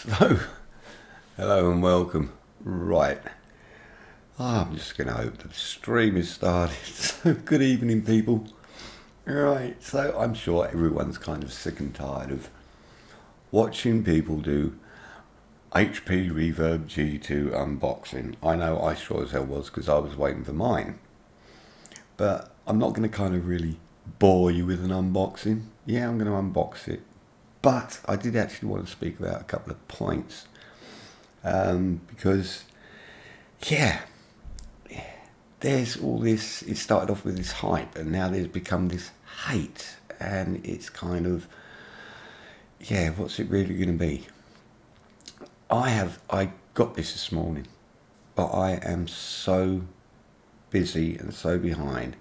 So, hello and welcome. Right, I'm just going to hope the stream is started. So, good evening, people. Right, so I'm sure everyone's kind of sick and tired of watching people do HP Reverb G2 unboxing. I know I sure as hell was, because I was waiting for mine. But I'm not going to kind of really bore you with an unboxing. Yeah, I'm going to unbox it. But I did actually want to speak about a couple of points. Because, yeah, there's all this, it started off with this hype and now there's become this hate, and it's kind of, yeah, what's it really going to be? I got this morning, but I am so busy and so behind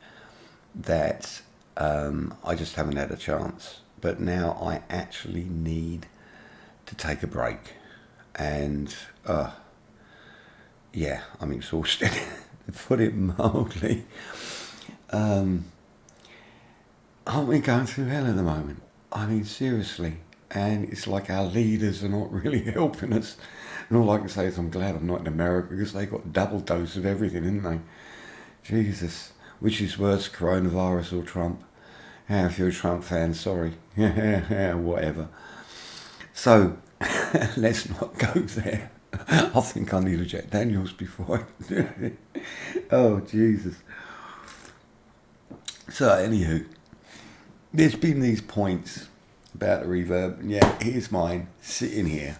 that I just haven't had a chance. But now I actually need to take a break, and yeah, I'm exhausted, to put it mildly. Aren't we going through hell at the moment? I mean, seriously. And it's like our leaders are not really helping us. And all I can say is I'm glad I'm not in America, because they got double dose of everything, haven't they? Jesus. Which is worse, coronavirus or Trump? Yeah, if you're a Trump fan, sorry. Whatever. So, let's not go there. I think I need a Jack Daniels before I do it. Oh, Jesus. So, anywho, there's been these points about the reverb, and yeah, here's mine sitting here.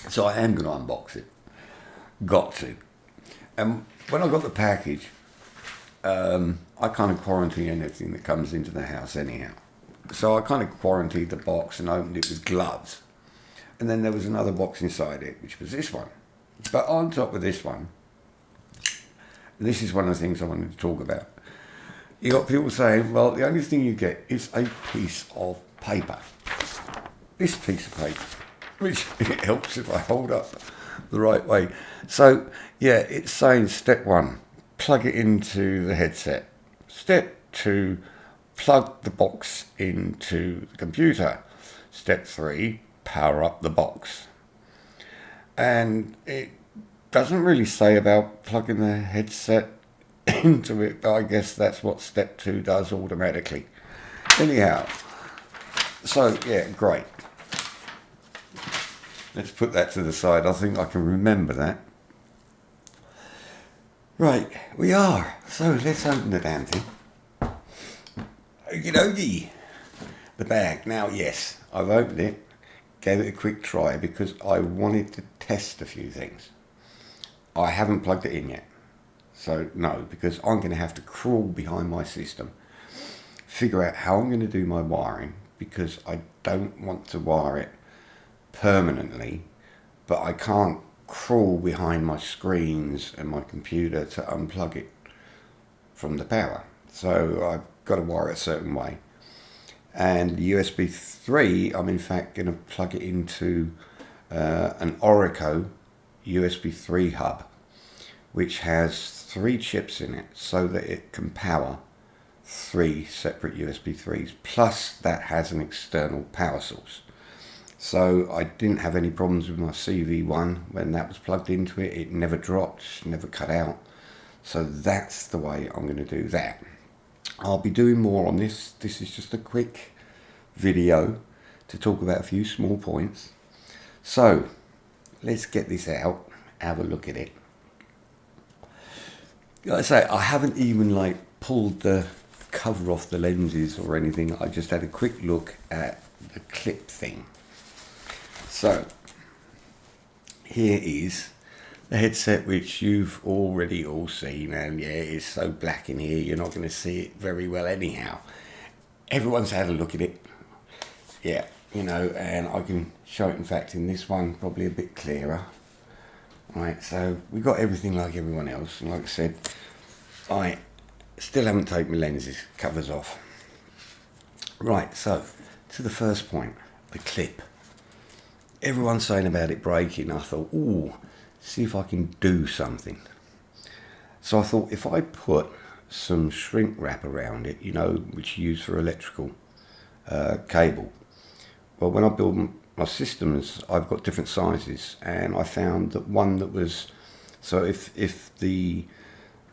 So I am going to unbox it. Got to. And when I got the package, I kind of quarantine anything that comes into the house anyhow. So I kind of quarantined the box and opened it with gloves. And then there was another box inside it, which was this one. But on top of this one, this is one of the things I wanted to talk about. You got people saying, well, the only thing you get is a piece of paper. This piece of paper, which it helps if I hold up the right way. So, yeah, it's saying step 1, plug it into the headset. Step 2, plug the box into the computer. Step 3, power up the box. And it doesn't really say about plugging the headset into it, but I guess that's what step 2 does automatically. Anyhow, so yeah, great. Let's put that to the side. I think I can remember that. Right, we are. So let's open the damn thing. Okie dokie. The bag. Now, yes, I've opened it, gave it a quick try because I wanted to test a few things. I haven't plugged it in yet. So no, because I'm going to have to crawl behind my system, figure out how I'm going to do my wiring, because I don't want to wire it permanently, but I can't crawl behind my screens and my computer to unplug it from the power. So I've got to wire it a certain way. And USB 3, I'm in fact going to plug it into an Orico USB 3 hub, which has 3 chips in it so that it can power 3 separate USB 3s, plus that has an external power source. So I didn't have any problems with my CV1 when that was plugged into it. It never dropped, never cut out. So that's the way I'm going to do that. I'll be doing more on this. This is just a quick video to talk about a few small points. So let's get this out, have a look at it. Like I say, I haven't even pulled the cover off the lenses or anything. I just had a quick look at the clip thing. So here is the headset, which you've already all seen, and yeah, it's so black in here you're not going to see it very well anyhow. Everyone's had a look at it. Yeah, you know, and I can show it in fact in this one probably a bit clearer. Right, so we got everything like everyone else, and like I said, I still haven't taken my lenses covers off. Right, so to the first point, the clip. Everyone's saying about it breaking. I thought, ooh, see if I can do something. So I thought, if I put some shrink wrap around it, you know, which you use for electrical cable, well, when I build my systems, I've got different sizes, and I found that one that was, so if the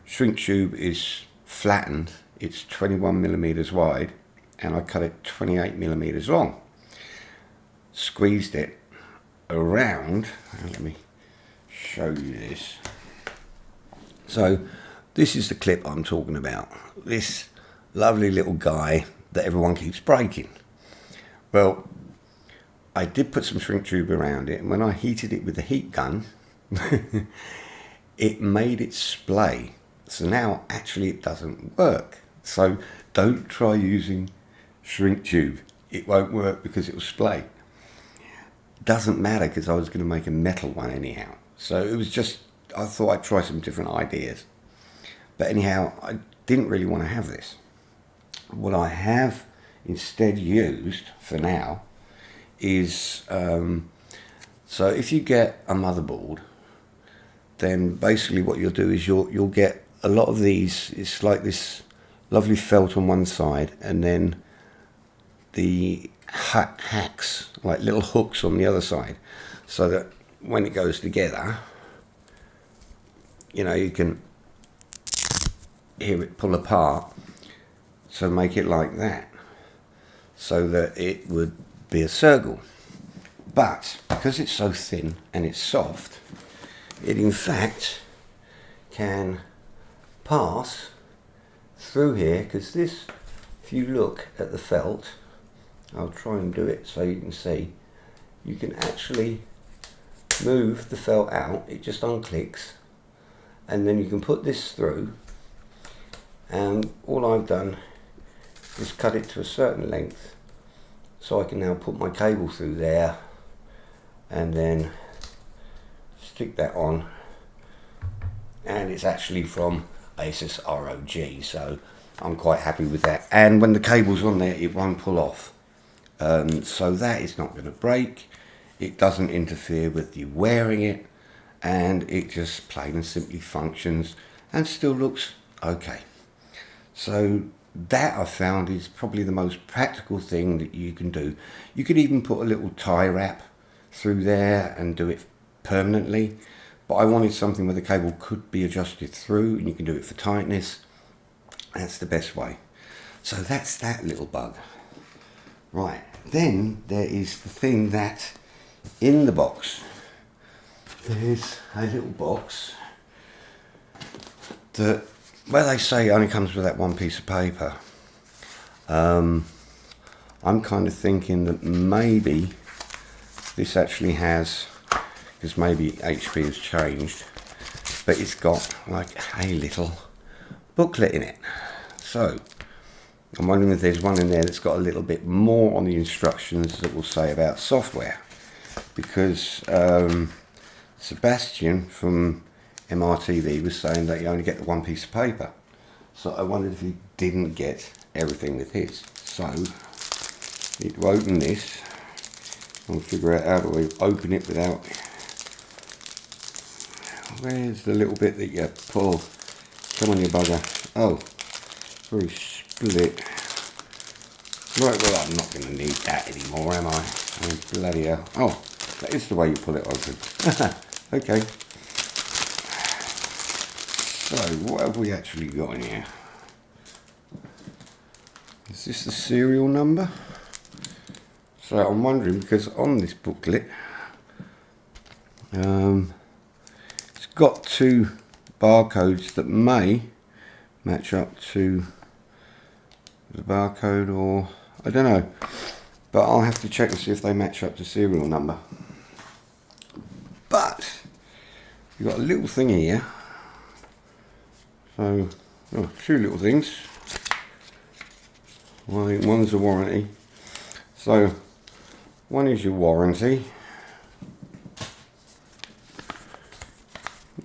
shrink tube is flattened, it's 21 millimeters wide, and I cut it 28 millimeters long. Squeezed it around, let me show you this. So this is the clip I'm talking about, this lovely little guy that everyone keeps breaking. Well, I did put some shrink tube around it, and when I heated it with the heat gun it made it splay. So now actually it doesn't work. So don't try using shrink tube, it won't work because it will splay. Doesn't matter, because I was going to make a metal one anyhow. So it was just, I thought I'd try some different ideas. But anyhow, I didn't really want to have this. What I have instead used for now is, so if you get a motherboard, then basically what you'll do is you'll get a lot of these, it's like this lovely felt on one side, and then the hacks, like little hooks on the other side, so that when it goes together, you know, you can hear it pull apart. So make it like that, so that it would be a circle. But because it's so thin and it's soft, it in fact can pass through here, because this, if you look at the felt, I'll try and do it so you can see, you can actually move the felt out, it just unclicks, and then you can put this through, and all I've done is cut it to a certain length, so I can now put my cable through there and then stick that on, and it's actually from Asus ROG, so I'm quite happy with that. And when the cable's on there, it won't pull off. So that is not going to break, it doesn't interfere with you wearing it, and it just plain and simply functions and still looks okay. So that I found is probably the most practical thing that you can do. You could even put a little tie wrap through there and do it permanently, but I wanted something where the cable could be adjusted through, and you can do it for tightness. That's the best way. So that's that little bug. Right, then there is the thing that in the box, there's a little box that, well, they say it only comes with that one piece of paper. I'm kind of thinking that maybe this actually has, because maybe HP has changed, but it's got like a little booklet in it. So I'm wondering if there's one in there that's got a little bit more on the instructions that will say about software, because Sebastian from MRTV was saying that you only get the one piece of paper. So I wondered if he didn't get everything with his. So need to open this and figure out how to open it without, where's the little bit that you pull? Come on, you bugger. Oh, very split. Right, well, I'm not going to need that anymore, am I? I mean, bloody hell. Oh, that is the way you pull it open. Okay. So, what have we actually got in here? Is this the serial number? So I'm wondering, because on this booklet, it's got two barcodes that may match up to the barcode, or I don't know, but I'll have to check and see if they match up to serial number. But you've got a little thing here, so two little things. One's a warranty, so one is your warranty.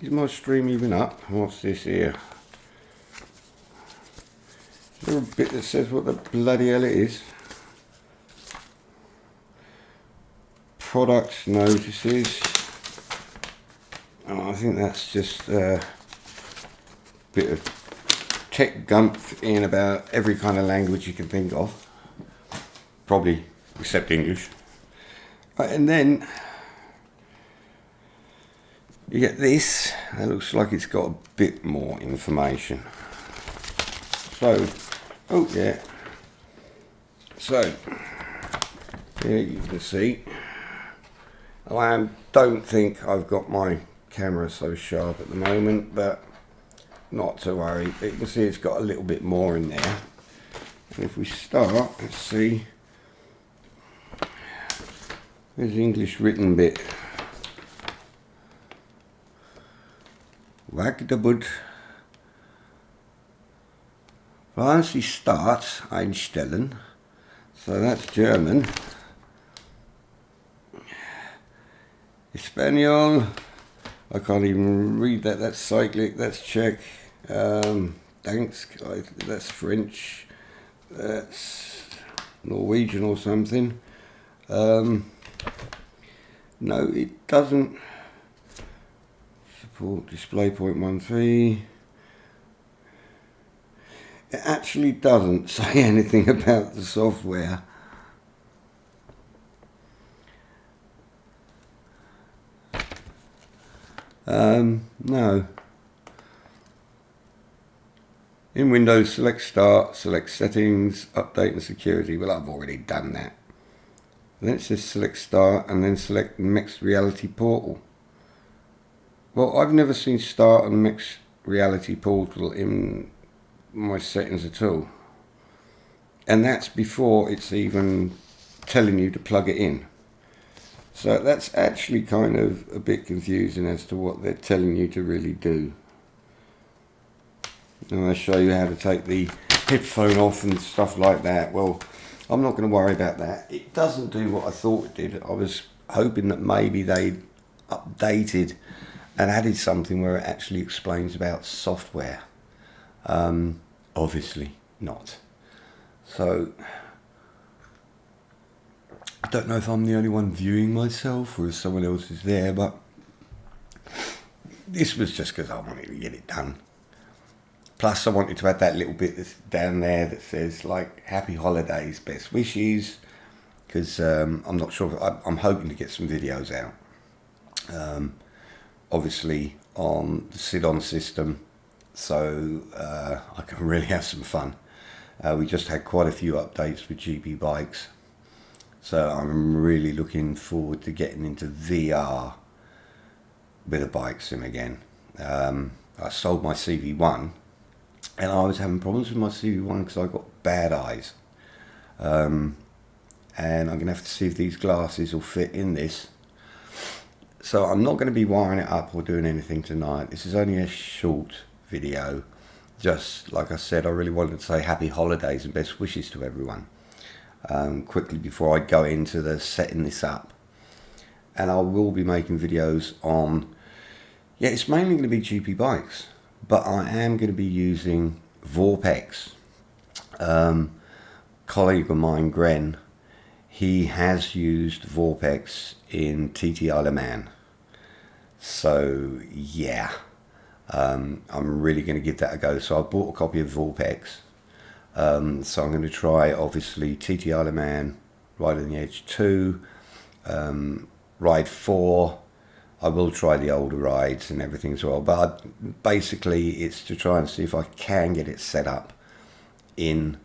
Is my stream even up? What's this here? Is there a bit that says what the bloody hell it is? Product notices. Oh, I think that's just a bit of tech gumph in about every kind of language you can think of. Probably except English. Right, and then you get this. That looks like it's got a bit more information. So, oh yeah. So, here you can see. I don't think I've got my camera so sharp at the moment, but not to worry. But you can see it's got a little bit more in there. And if we start, let's see. There's the English written bit. Wagdabud. Once he starts einstellen. So that's German. Espanol. I can't even read that. That's cyclic. That's Czech. Thanks. That's French. That's Norwegian or something. No, it doesn't support display 0.13. It actually doesn't say anything about the software. No. In Windows, select Start, select Settings, Update and Security. Well, I've already done that. Then it says select Start and then select Mixed Reality Portal. Well, I've never seen Start and Mixed Reality Portal in my settings at all. And that's before it's even telling you to plug it in. So that's actually kind of a bit confusing as to what they're telling you to really do. And I'll show you how to take the headphone off and stuff like that. Well, I'm not going to worry about that. It doesn't do what I thought it did. I was hoping that maybe they'd updated and added something where it actually explains about software. Obviously not. So I don't know if I'm the only one viewing myself or if someone else is there, but this was just because I wanted to get it done. Plus I wanted to add that little bit that's down there that says like happy holidays, best wishes, because I'm not sure, I'm hoping to get some videos out. Obviously on the sit-on system, so I can really have some fun. We just had quite a few updates with GP bikes. So I'm really looking forward to getting into VR with a bike sim again. I sold my CV1 and I was having problems with my CV1 because I got bad eyes. And I'm going to have to see if these glasses will fit in this. So I'm not going to be wiring it up or doing anything tonight. This is only a short video. Just like I said, I really wanted to say happy holidays and best wishes to everyone. Quickly before I go into the setting this up, and I will be making videos on, yeah, it's mainly going to be GP bikes, but I am going to be using Vorpex. Colleague of mine, Gren, he has used Vorpex in TT Isle of Man, so yeah, I'm really going to give that a go. So I bought a copy of Vorpex. So I'm going to try, obviously, TT Isle of Man, Ride on the Edge 2, Ride 4. I will try the older rides and everything as well. But basically, it's to try and see if I can get it set up in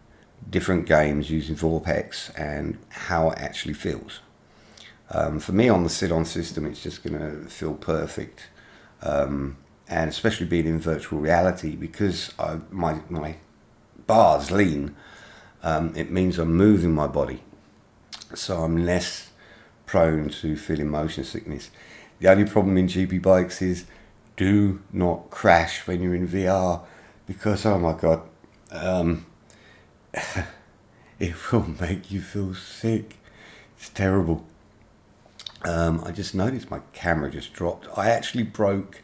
different games using Vorpex and how it actually feels. For me, on the sit-on system, it's just going to feel perfect. And especially being in virtual reality, because my bars lean, it means I'm moving my body, so I'm less prone to feeling motion sickness. The only problem in GP bikes is do not crash when you're in VR, because oh my god, it will make you feel sick. It's terrible. I just noticed my camera just dropped. I actually broke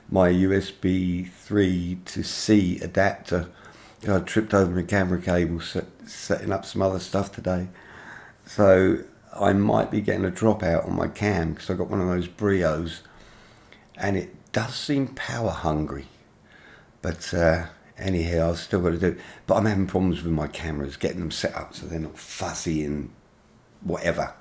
my USB 3 to C adapter. I tripped over my camera cable setting up some other stuff today. So I might be getting a dropout on my cam because I got one of those Brios and it does seem power hungry. But anyhow, I've still got to do it. But I'm having problems with my cameras, getting them set up so they're not fuzzy and whatever.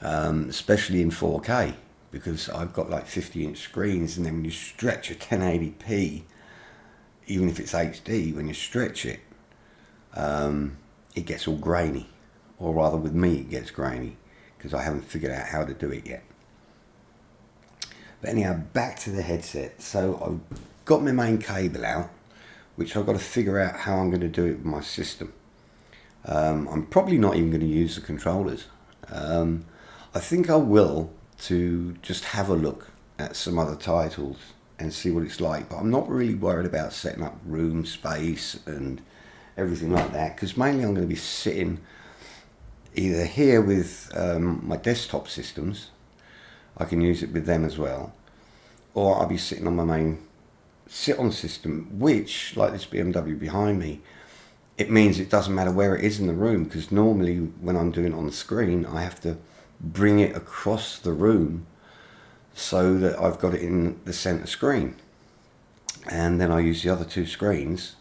especially in 4K, because I've got like 50-inch screens, and then when you stretch a 1080p, even if it's HD, when you stretch it, it gets all grainy, or rather with me it gets grainy, because I haven't figured out how to do it yet. But anyhow, back to the headset. So I've got my main cable out, which I've got to figure out how I'm going to do it with my system. I'm probably not even going to use the controllers. I think I will, to just have a look at some other titles and see what it's like, but I'm not really worried about setting up room space and everything like that, because mainly I'm going to be sitting either here with my desktop systems. I can use it with them as well, or I'll be sitting on my main sit-on system, which, like this BMW behind me, it means it doesn't matter where it is in the room, because normally when I'm doing it on the screen, I have to bring it across the room so that I've got it in the center screen, and then I use the other two screens,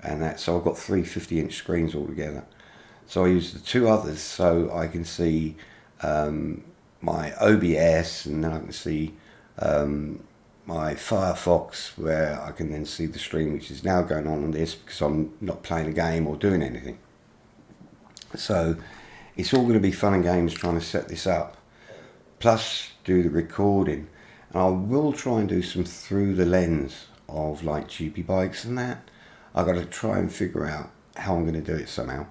and that, so I've got three 50-inch screens altogether. So I use the two others so I can see my OBS, and then I can see my Firefox, where I can then see the stream which is now going on this, because I'm not playing a game or doing anything. So it's all going to be fun and games trying to set this up, plus do the recording. And I will try and do some through the lens of like GP bikes and that. I've got to try and figure out how I'm going to do it somehow.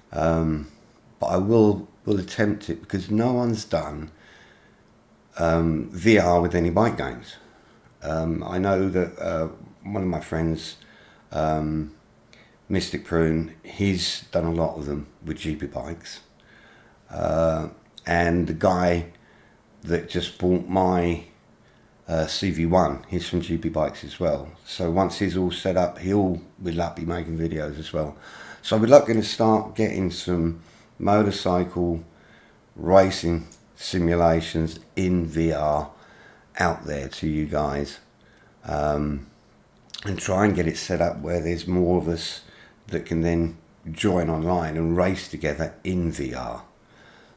But I will attempt it, because no one's done VR with any bike games. I know that one of my friends, Mystic Prune, he's done a lot of them with GP bikes. And the guy that just bought my CV1, he's from GP Bikes as well. So once he's all set up, he'll be making videos as well. So we're going to start getting some motorcycle racing simulations in VR out there to you guys, and try and get it set up where there's more of us that can then join online and race together in VR.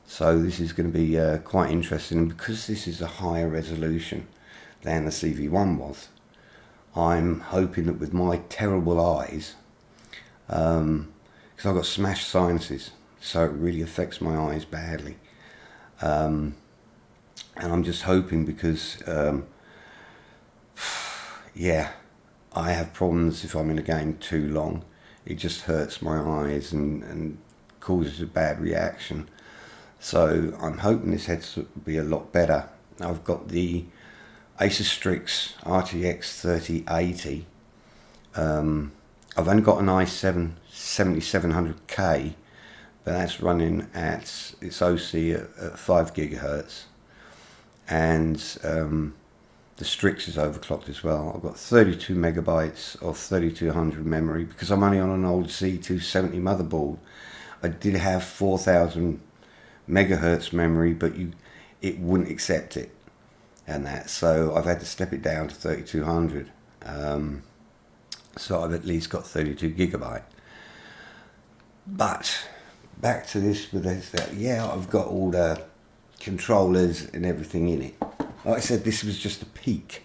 So this is going to be quite interesting, and because this is a higher resolution than the CV1 was, I'm hoping that with my terrible eyes, because I've got smashed sinuses, so it really affects my eyes badly, and I'm just hoping, because yeah, I have problems if I'm in a game too long. It just hurts my eyes and causes a bad reaction. So I'm hoping this headset will be a lot better. I've got the Acer Strix RTX 3080. I've only got an i7 7700K, but that's running at its OC at 5 gigahertz, and the Strix is overclocked as well. I've got 32 megabytes of 3200 memory, because I'm only on an old C270 motherboard. I did have 4000 megahertz memory, but it wouldn't accept it, and that, so I've had to step it down to 3200. So I've at least got 32 gigabyte. But back to this with this, yeah, I've got all the controllers and everything in it. Like I said, this was just a peek.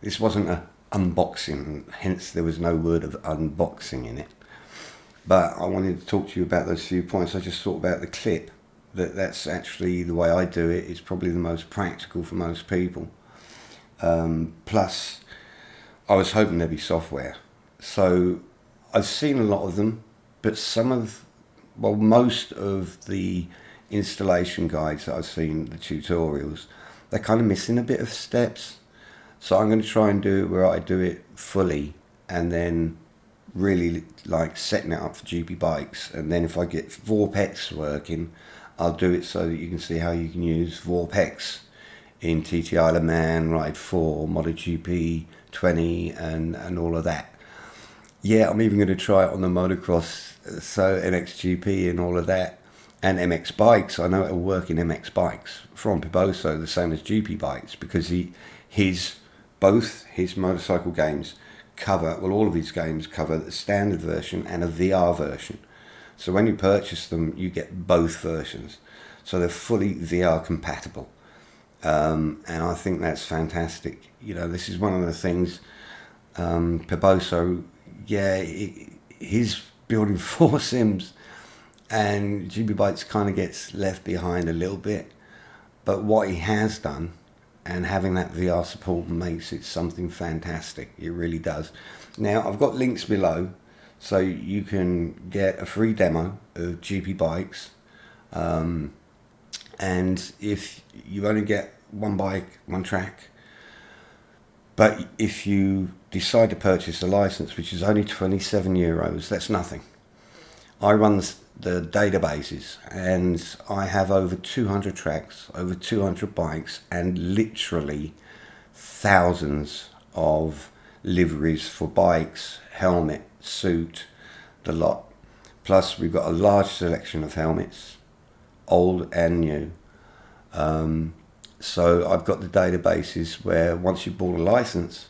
This wasn't an unboxing, hence there was no word of unboxing in it. But I wanted to talk to you about those few points. I just thought about the clip, that's actually the way I do it. It's probably the most practical for most people. Plus, I was hoping there'd be software. So I've seen a lot of them, but most of the installation guides that I've seen, the tutorials, they're kind of missing a bit of steps. So I'm going to try and do it where I do it fully, and then really like setting it up for GP bikes. And then if I get VorpX working, I'll do it so that you can see how you can use VorpX in TT Isle of Man, Ride 4, MotoGP 20 and all of that. Yeah, I'm even going to try it on the motocross, so MXGP and all of that, and MX bikes. I know it'll work in MX bikes from Piboso, the same as GP bikes, because both his motorcycle games cover, well, all of his games cover the standard version and a VR version. So when you purchase them, you get both versions. so they're fully VR compatible. And I think that's fantastic. You know, this is one of the things, Peboso, yeah, he's building 4 Sims, and GB Bytes kind of gets left behind a little bit. But what he has done, and having that VR support, makes it something fantastic. It really does. Now, I've got links below, so you can get a free demo of GP Bikes. And if you only get one bike, one track, but if you decide to purchase a license, which is only €27, that's nothing. I run the databases, and I have over 200 tracks, over 200 bikes, and literally thousands of liveries for bikes, helmet, suit, the lot. Plus, we've got a large selection of helmets, old and new. So I've got the databases where once you've bought a license,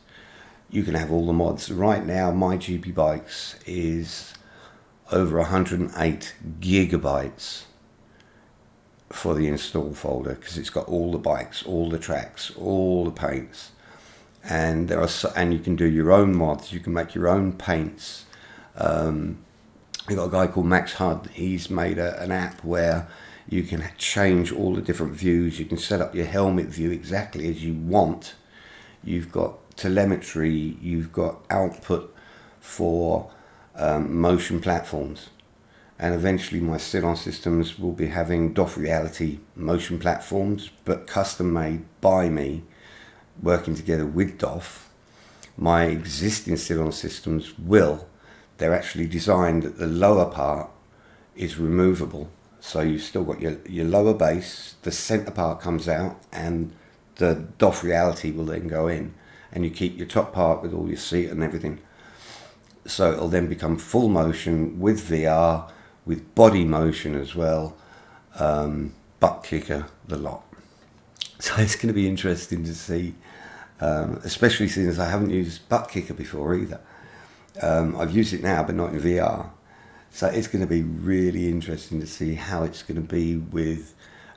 you can have all the mods. Right now, my GP Bikes is over 108 gigabytes for the install folder, because it's got all the bikes, all the tracks, all the paints, and and you can do your own mods. You can make your own paints. You've got a guy called Max Hudd. He's made an app where you can change all the different views. You can set up your helmet view exactly as you want. You've got telemetry. You've got output for motion platforms. And eventually my sit-on systems will be having DOF Reality motion platforms, but custom made by me, working together with DOF. My existing sit-on systems they're actually designed that the lower part is removable. So you've still got your lower base, the center part comes out, and the DOF Reality will then go in, and you keep your top part with all your seat and everything. So it'll then become full motion with VR, with body motion as well, butt kicker, the lot. So it's going to be interesting to see, especially since I haven't used butt kicker before either. I've used it now, but not in VR. So it's going to be really interesting to see how it's going to be with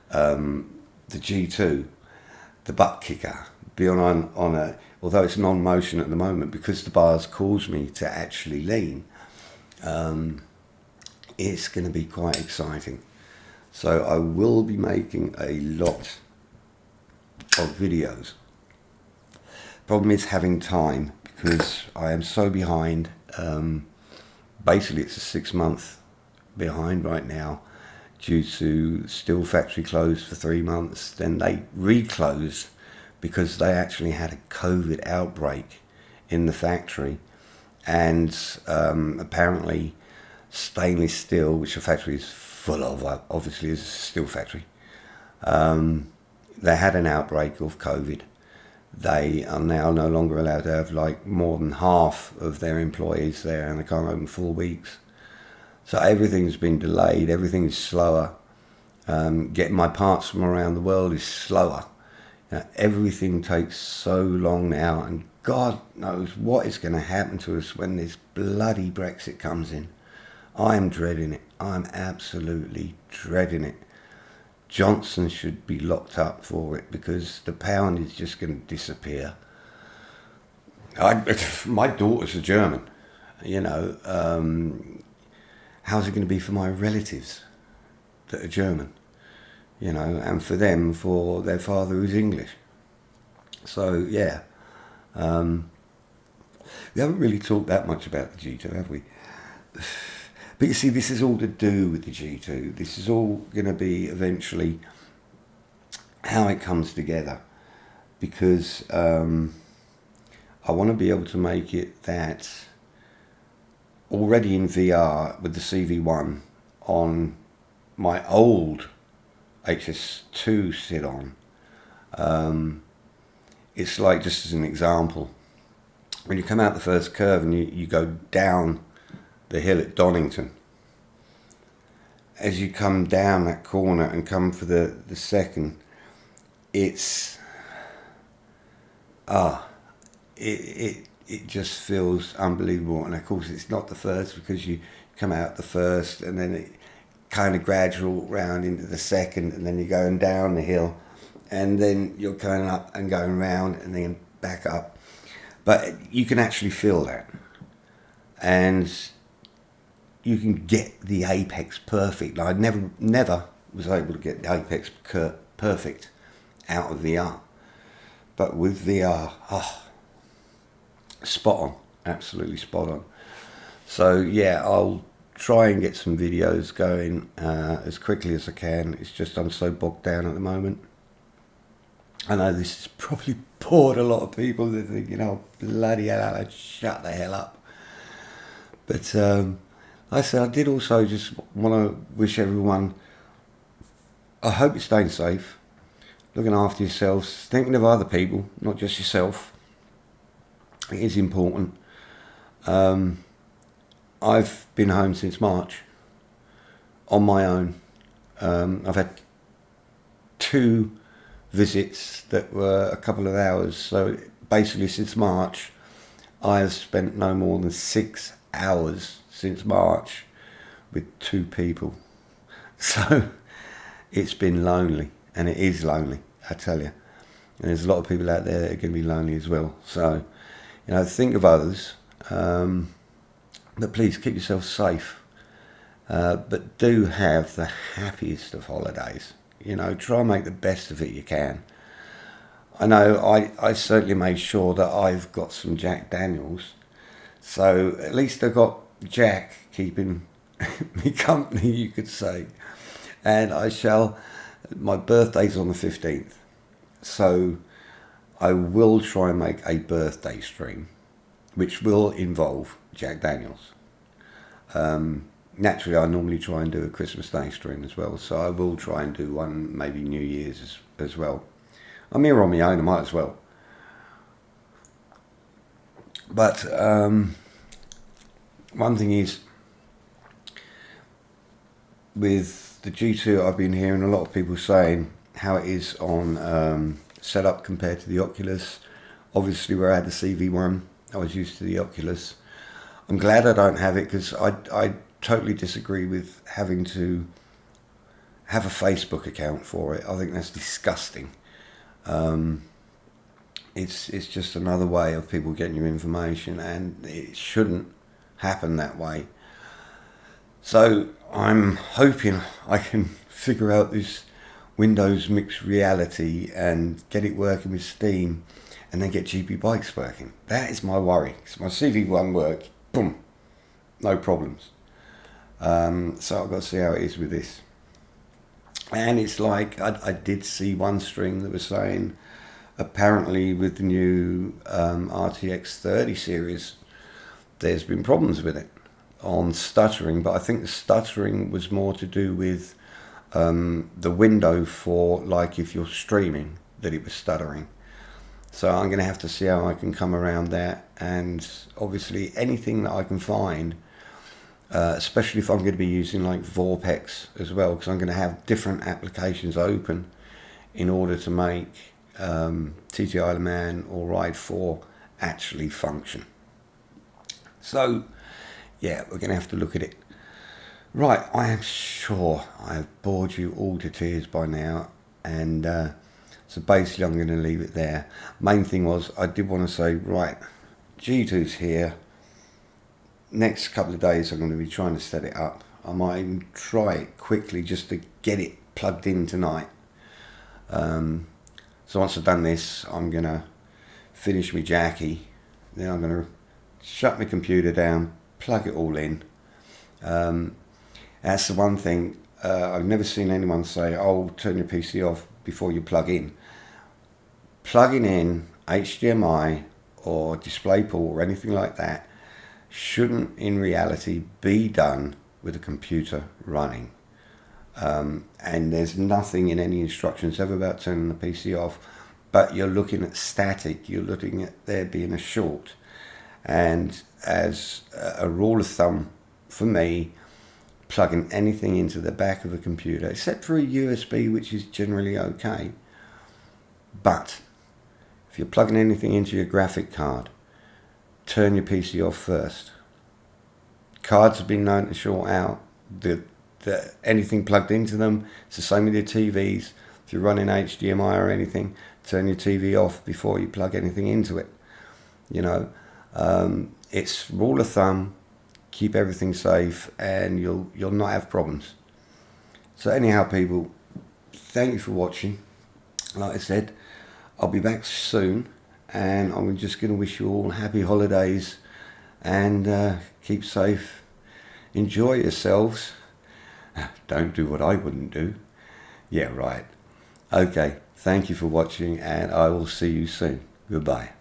the G2, the butt kicker, be on although it's non-motion at the moment, because the bars cause me to actually lean. It's going to be quite exciting. So I will be making a lot of videos. Problem is having time, because I am so behind. Basically it's a 6-month behind right now, due to steel factory closed for 3 months. Then they reclosed because they actually had a COVID outbreak in the factory, and apparently stainless steel, which the factory is full of, obviously is a steel factory, they had an outbreak of COVID. They are now no longer allowed to have like more than half of their employees there, and they can't open 4 weeks. So everything's been delayed, everything is slower. Getting my parts from around the world is slower. Everything takes so long now, and God knows what is going to happen to us when this bloody Brexit comes in. I'm dreading it. I'm absolutely dreading it. Johnson should be locked up for it, because the pound is just going to disappear. My daughter's a German, you know. How's it going to be for my relatives that are German, you know, and for them, for their father who's English? So yeah, we haven't really talked that much about the G2, have we? But you see, this is all to do with the G2. This is all going to be eventually how it comes together, because I want to be able to make it that already in VR with the CV1 on my old HS2 sit-on. It's like, just as an example, when you come out the first curve and you go down the hill at Donington, as you come down that corner and come for the second, it just feels unbelievable. And of course it's not the first, because you come out the first and then kind of gradual round into the second, and then you're going down the hill, and then you're going up and going round and then back up. But you can actually feel that, and you can get the apex perfect. I never was able to get the apex perfect out of VR, but with VR, spot on, absolutely spot on. So yeah, I'll try and get some videos going as quickly as I can. It's just I'm so bogged down at the moment. I know this has probably bored a lot of people. They're thinking, oh bloody hell, Alan, shut the hell up. But like I said, I did also just want to wish everyone, I hope you're staying safe, looking after yourselves, thinking of other people, not just yourself. It is important. I've been home since March on my own. I've had 2 visits that were a couple of hours. So basically since March, I have spent no more than 6 hours since March with 2 people. So it's been lonely, and it is lonely, I tell you. And there's a lot of people out there that are going to be lonely as well. So, you know, think of others. But please keep yourself safe. But do have the happiest of holidays. You know, try and make the best of it you can. I know I certainly made sure that I've got some Jack Daniels. So at least I've got Jack keeping me company, you could say. And my birthday's on the 15th. So I will try and make a birthday stream, which will involve Jack Daniels. Naturally, I normally try and do a Christmas Day stream as well, so I will try and do one, maybe New Year's as well. I'm here on my own, I might as well. But one thing is, with the G2, I've been hearing a lot of people saying how it is on setup compared to the Oculus. Obviously, where I had the CV1, I was used to the Oculus. I'm glad I don't have it, because I totally disagree with having to have a Facebook account for it. I think that's disgusting. It's just another way of people getting your information, and it shouldn't happen that way. So I'm hoping I can figure out this Windows mixed reality and get it working with Steam, and then get GP bikes working. That is my worry. So my CV1 worked, boom, no problems. So I've got to see how it is with this. And it's like, I did see one stream that was saying, apparently with the new RTX 30 series, there's been problems with it on stuttering, but I think the stuttering was more to do with the window for, like, if you're streaming, that it was stuttering. So I'm going to have to see how I can come around that, and obviously anything that I can find, especially if I'm going to be using like Vorpex as well, because I'm going to have different applications open in order to make TT Isle of Man or Ride 4 actually function. So yeah, we're going to have to look at it. Right, I am sure I have bored you all to tears by now, and so basically I'm going to leave it there. Main thing was, I did want to say, right, G2's here. Next couple of days I'm going to be trying to set it up. I might even try it quickly just to get it plugged in tonight. So once I've done this, I'm going to finish my Jackie. Then I'm going to shut my computer down, plug it all in. That's the one thing, I've never seen anyone say, oh, turn your PC off before you plug in. Plugging in HDMI or DisplayPort or anything like that shouldn't in reality be done with a computer running. And there's nothing in any instructions ever about turning the PC off, but you're looking at static, you're looking at there being a short. And as a rule of thumb for me, plugging anything into the back of a computer, except for a USB, which is generally okay, but if you're plugging anything into your graphic card, turn your PC off first. Cards have been known to short out. The anything plugged into them. It's the same with your TVs. If you're running HDMI or anything, turn your TV off before you plug anything into it. You know, it's rule of thumb. Keep everything safe, and you'll not have problems. So anyhow, people, thank you for watching. Like I said, I'll be back soon, and I'm just going to wish you all happy holidays, and keep safe. Enjoy yourselves. Don't do what I wouldn't do. Yeah, right. Okay, thank you for watching, and I will see you soon. Goodbye.